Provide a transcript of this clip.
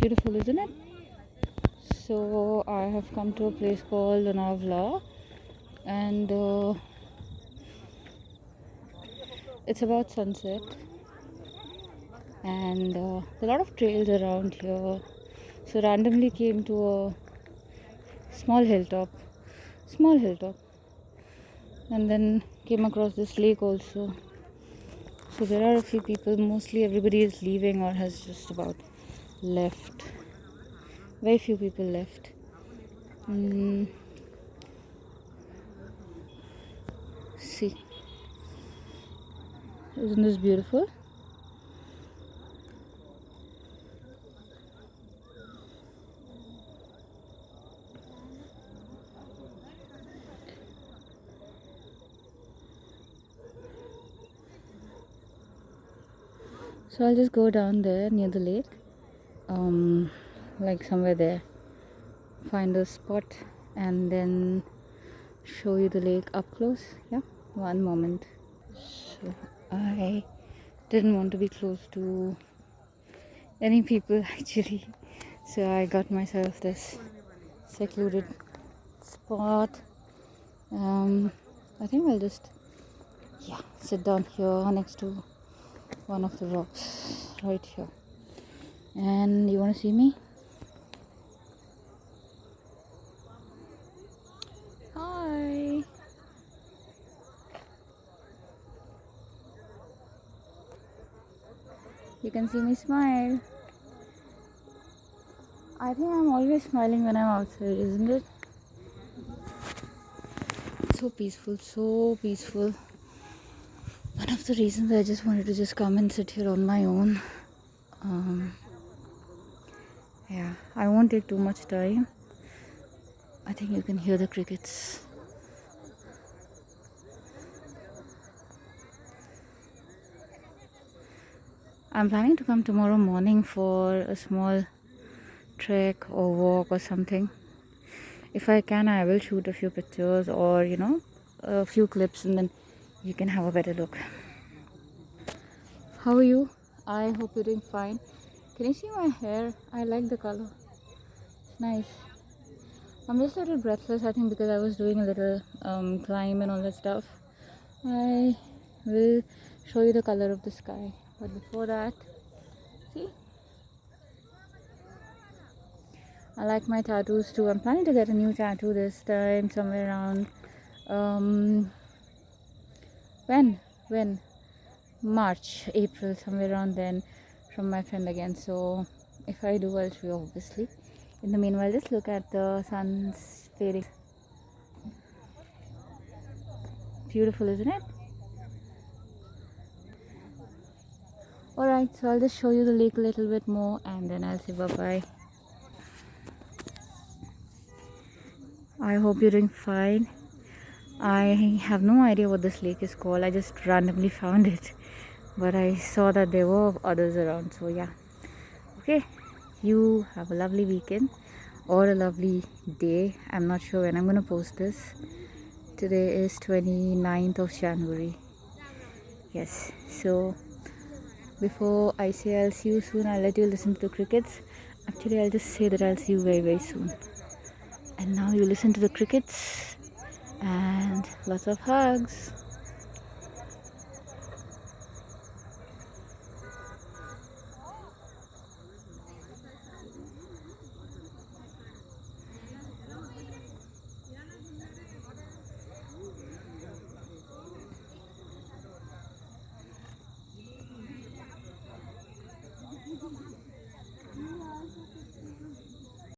Beautiful, isn't it? So I have come to a place called annoys, and it's about sunset, and there are a lot of trails around here. So randomly came to a small hilltop, small hilltop, and then came across this lake also. So there are a few people. Mostly everybody is leaving or has just about left. Very few people left. See, isn't this beautiful? So I'll just go down there near the lake, like somewhere there, find a spot, and then show you the lake up close. Yeah, one moment. So I didn't want to be close to any people actually, so I got myself this secluded spot. I think I'll just sit down here next to one of the rocks right here. And you want to see me? Hi. You can see me smile. I think I'm always smiling when I'm outside, isn't it? So peaceful, so peaceful. One of the reasons I just wanted to just come and sit here on my own. Yeah, I won't take too much time. I think you can hear the crickets. I'm planning to come tomorrow morning for a small trek or walk or something. If I can, I will shoot a few pictures or a few clips, and then you can have a better look. How are you? I hope you're doing fine. Can you see my hair? I like the color. It's nice. I'm just a little breathless, I think, because I was doing a little climb and all that stuff. I will show you the color of the sky, but before that, see, I like my tattoos too. I'm planning to get a new tattoo this time, somewhere around when March, April, somewhere around then, from my friend again. So if I do, I'll show you, obviously. In the meanwhile, just look at the sun's fading. Beautiful, isn't it? Alright, so I'll just show you the lake a little bit more, and then I'll say bye bye. I hope you're doing fine. I have no idea what this lake is called. I just randomly found it, but I saw that there were others around, so yeah. Okay, you have a lovely weekend or a lovely day. I'm not sure when I'm gonna post this. Today is 29th of January. Yes, so before I say I'll see you soon, I'll let you listen to the crickets. Actually, I'll just say that I'll see you very, very soon. And now you listen to the crickets, and lots of hugs.